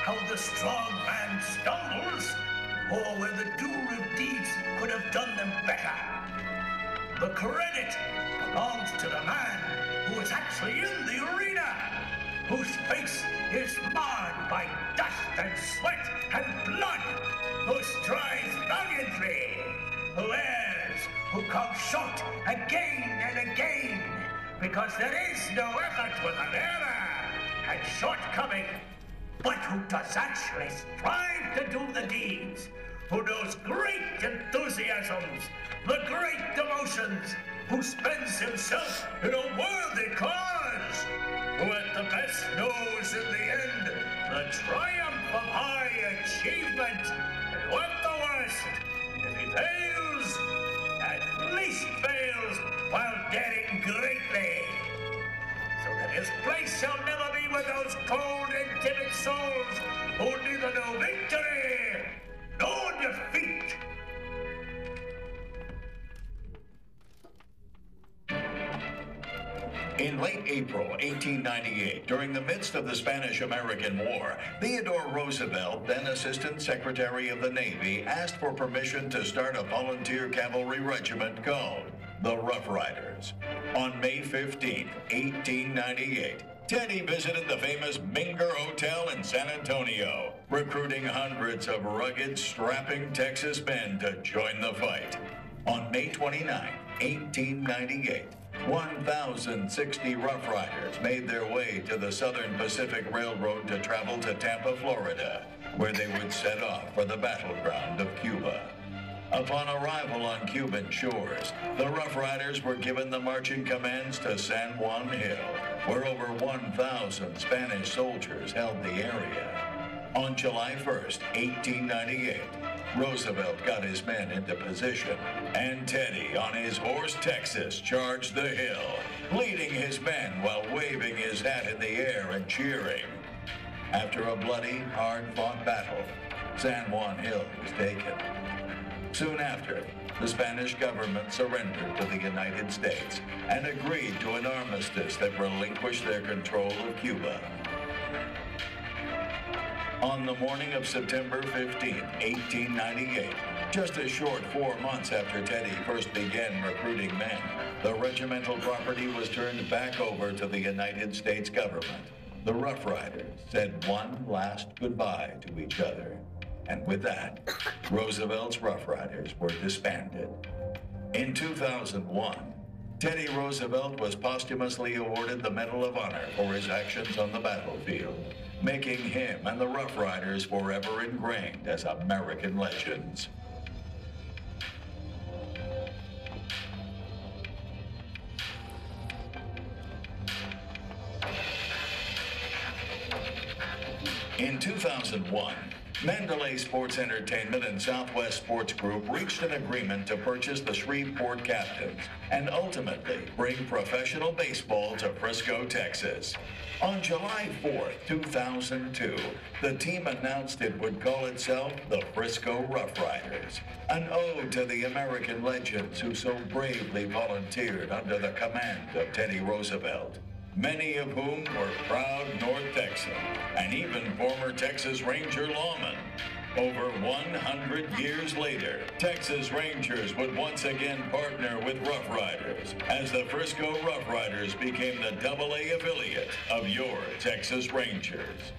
how the strong man stumbles, or where the doer of deeds could have done them better. The credit belongs to the man who is actually in the arena, whose face is marred by dust and sweat and blood, who strives valiantly, who errs, who comes short again and again, because there is no effort without error and shortcoming, but who does actually strive to do the deeds, who knows great enthusiasms, the great emotions, who spends himself in a worthy cause, who at the best knows in the end the triumph of high achievement, and what the worst, if he fails, at least fails while daring greatly, so that his place shall never be with those cold and timid souls who neither know victory nor defeat. In late April 1898, during the midst of the Spanish-American War, Theodore Roosevelt, then Assistant Secretary of the Navy, asked for permission to start a volunteer cavalry regiment called the Roughriders. On May 15, 1898, Teddy visited the famous Minger Hotel in San Antonio, recruiting hundreds of rugged, strapping Texas men to join the fight. On May 29, 1898, 1,060 Rough Riders made their way to the Southern Pacific Railroad to travel to Tampa, Florida, where they would set off for the battleground of Cuba. Upon arrival on Cuban shores, the Rough Riders were given the marching commands to San Juan Hill, where over 1,000 Spanish soldiers held the area. On July 1st, 1898, Roosevelt got his men into position, and Teddy, on his horse Texas, charged the hill, leading his men while waving his hat in the air and cheering. After a bloody, hard-fought battle, San Juan Hill was taken. Soon after, the Spanish government surrendered to the United States and agreed to an armistice that relinquished their control of Cuba. On the morning of September 15, 1898, just a short 4 months after Teddy first began recruiting men, the regimental property was turned back over to the United States government. The Rough Riders said one last goodbye to each other. And with that, Roosevelt's Rough Riders were disbanded. In 2001, Teddy Roosevelt was posthumously awarded the Medal of Honor for his actions on the battlefield, making him and the Rough Riders forever ingrained as American legends. In 2001, Mandalay Sports Entertainment and Southwest Sports Group reached an agreement to purchase the Shreveport Captains and ultimately bring professional baseball to Frisco, Texas. On July 4th, 2002, the team announced it would call itself the Frisco Roughriders, an ode to the American legends who so bravely volunteered under the command of Teddy Roosevelt, many of whom were proud North Texans and even former Texas Ranger lawmen. Over 100 years later, Texas Rangers would once again partner with Rough Riders as the Frisco Rough Riders became the AA affiliate of your Texas Rangers.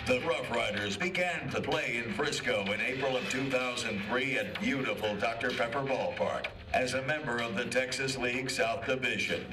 The Rough Riders began to play in Frisco in April of 2003 at beautiful Dr. Pepper Ballpark as a member of the Texas League South Division.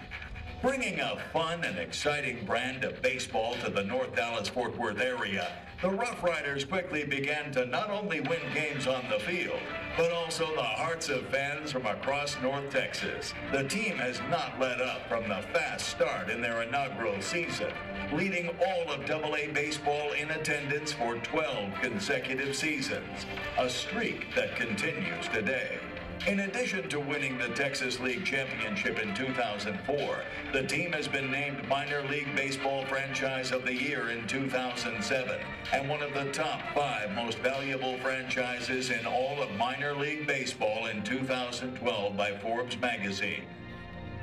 Bringing a fun and exciting brand of baseball to the North Dallas-Fort Worth area, the Rough Riders quickly began to not only win games on the field, but also the hearts of fans from across North Texas. The team has not let up from the fast start in their inaugural season, leading all of AA baseball in attendance for 12 consecutive seasons, a streak that continues today. In addition to winning the Texas League Championship in 2004, the team has been named Minor League Baseball Franchise of the Year in 2007 and one of the top 5 most valuable franchises in all of minor league baseball in 2012 by Forbes magazine.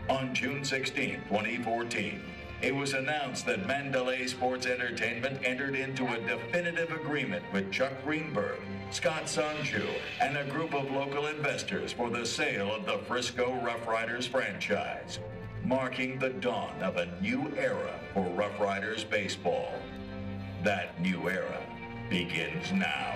On June 16, 2014, it was announced that Mandalay Sports Entertainment entered into a definitive agreement with Chuck Greenberg, Scott Sanju, and a group of local investors for the sale of the Frisco Roughriders franchise, marking the dawn of a new era for Roughriders baseball. That new era begins now.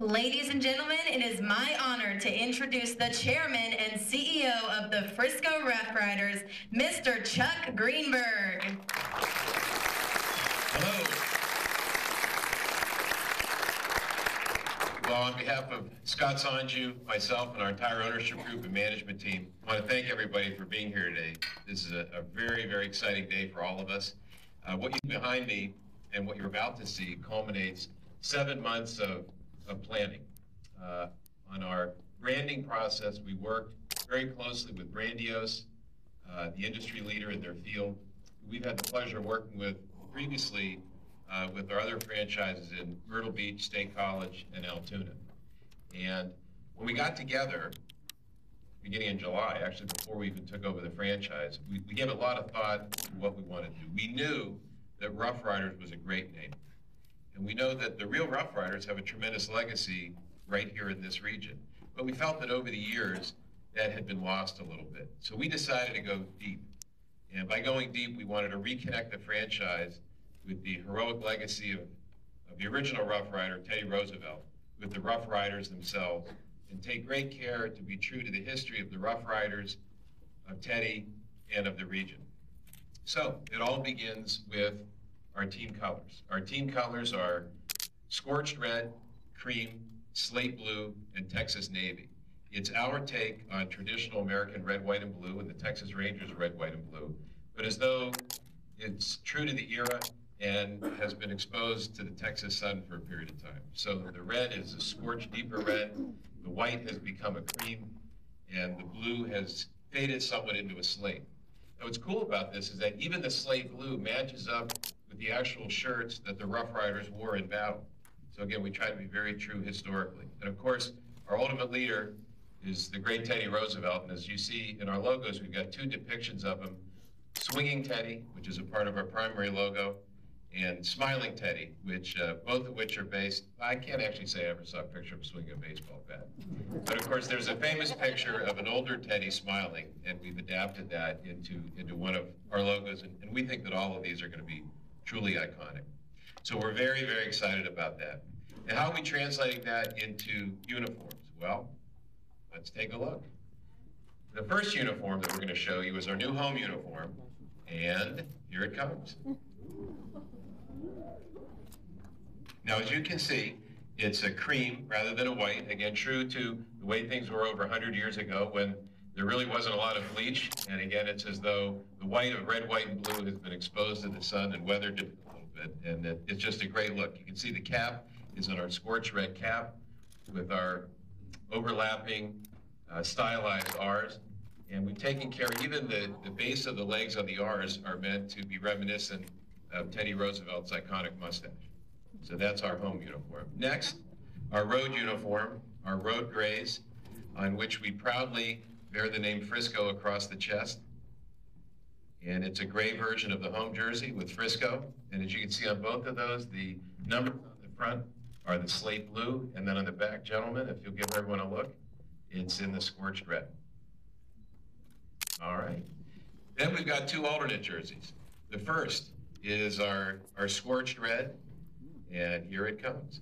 Ladies and gentlemen, it is my honor to introduce the chairman and CEO of the Frisco Roughriders, Mr. Chuck Greenberg. Hello. Well, on behalf of Scott Sanju, myself, and our entire ownership group and management team, I want to thank everybody for being here today. This is a very, very exciting day for all of us. What you see behind me and what you're about to see culminates 7 months of planning. On our branding process, we worked very closely with Brandios, the industry leader in their field. We've had the pleasure of working with previously with our other franchises in Myrtle Beach, State College, and Altoona. And when we got together, beginning in July, actually before we even took over the franchise, we gave a lot of thought to what we wanted to do. We knew that Roughriders was a great name. And we know that the real Roughriders have a tremendous legacy right here in this region. But we felt that over the years, that had been lost a little bit. So we decided to go deep. And by going deep, we wanted to reconnect the franchise with the heroic legacy of the original Rough Rider, Teddy Roosevelt, with the Rough Riders themselves, and take great care to be true to the history of the Rough Riders, of Teddy, and of the region. So it all begins with our team colors. Our team colors are scorched red, cream, slate blue, and Texas Navy. It's our take on traditional American red, white, and blue, and the Texas Rangers red, white, and blue, but as though it's true to the era and has been exposed to the Texas sun for a period of time. So the red is a scorched, deeper red, the white has become a cream, and the blue has faded somewhat into a slate. Now what's cool about this is that even the slate blue matches up with the actual shirts that the Rough Riders wore in battle. So again, we try to be very true historically. And of course, our ultimate leader is the great Teddy Roosevelt. And as you see in our logos, we've got 2 depictions of him. Swinging Teddy, which is a part of our primary logo, and Smiling Teddy, which both of which are based, I can't actually say I ever saw a picture of him swinging a baseball bat. But of course, there's a famous picture of an older Teddy smiling, and we've adapted that into one of our logos. And we think that all of these are going to be truly iconic. So we're very, very excited about that. And how are we translating that into uniforms? Well, let's take a look. The first uniform that we're going to show you is our new home uniform, and here it comes. Now, as you can see, it's a cream rather than a white, again, true to the way things were over 100 years ago when there really wasn't a lot of bleach, and again, it's as though the white of red, white, and blue has been exposed to the sun and weathered it a little bit, and it's just a great look. You can see the cap is on our scorched red cap with our overlapping stylized R's, and we've taken care, even the base of the legs on the R's are meant to be reminiscent of Teddy Roosevelt's iconic mustache. So that's our home uniform. Next, our road uniform, our road grays, on which we proudly bear the name Frisco across the chest. And it's a gray version of the home jersey with Frisco. And as you can see on both of those, the numbers on the front are the slate blue, and then on the back, gentlemen, if you'll give everyone a look, it's in the scorched red. All right. Then we've got two alternate jerseys. The first is our scorched red, and here it comes.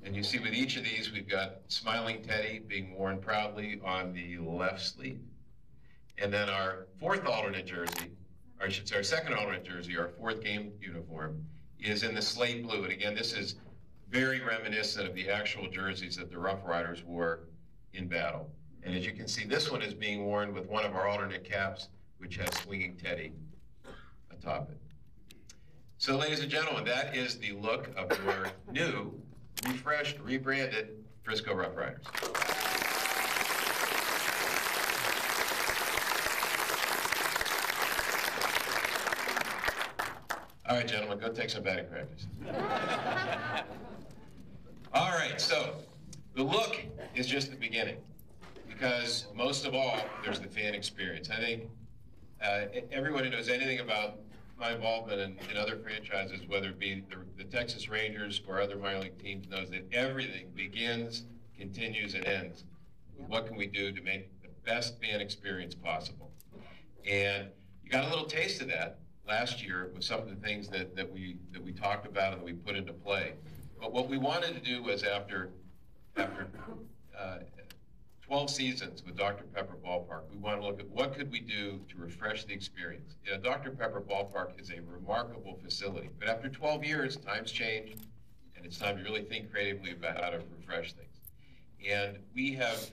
And you see with each of these, we've got Smiling Teddy being worn proudly on the left sleeve. And then our fourth alternate jersey, or I should say our second alternate jersey, our fourth game uniform, is in the slate blue. And again, this is very reminiscent of the actual jerseys that the Rough Riders wore in battle. And as you can see, this one is being worn with one of our alternate caps, which has Swinging Teddy atop it. So ladies and gentlemen, that is the look of your new, refreshed, rebranded Frisco Roughriders. All right, gentlemen, go take some batting practice. All right, so the look is just the beginning, because most of all, there's the fan experience. I think everyone who knows anything about my involvement in other franchises, whether it be the Texas Rangers or other minor league teams, knows that everything begins, continues, and ends with what can we do to make the best fan experience possible. And you got a little taste of that last year with some of the things that we talked about and that we put into play. But what we wanted to do was after 12 seasons with Dr. Pepper Ballpark, we want to look at what could we do to refresh the experience. You know, Dr. Pepper Ballpark is a remarkable facility, but after 12 years, times change, and it's time to really think creatively about how to refresh things. And we have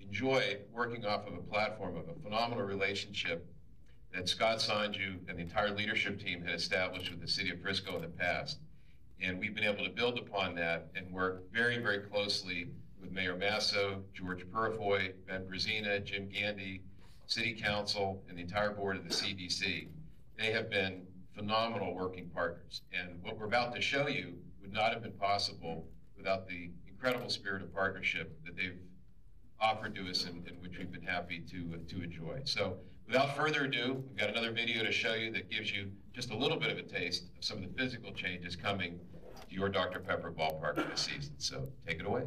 enjoyed working off of a platform of a phenomenal relationship that Scott Sanju and the entire leadership team had established with the city of Frisco in the past. And we've been able to build upon that and work very, very closely with Mayor Masso, George Purifoy, Ben Brazina, Jim Gandy, City Council, and the entire board of the CDC. They have been phenomenal working partners. And what we're about to show you would not have been possible without the incredible spirit of partnership that they've offered to us and which we've been happy to enjoy. So without further ado, we've got another video to show you that gives you just a little bit of a taste of some of the physical changes coming to your Dr. Pepper Ballpark this season. So take it away.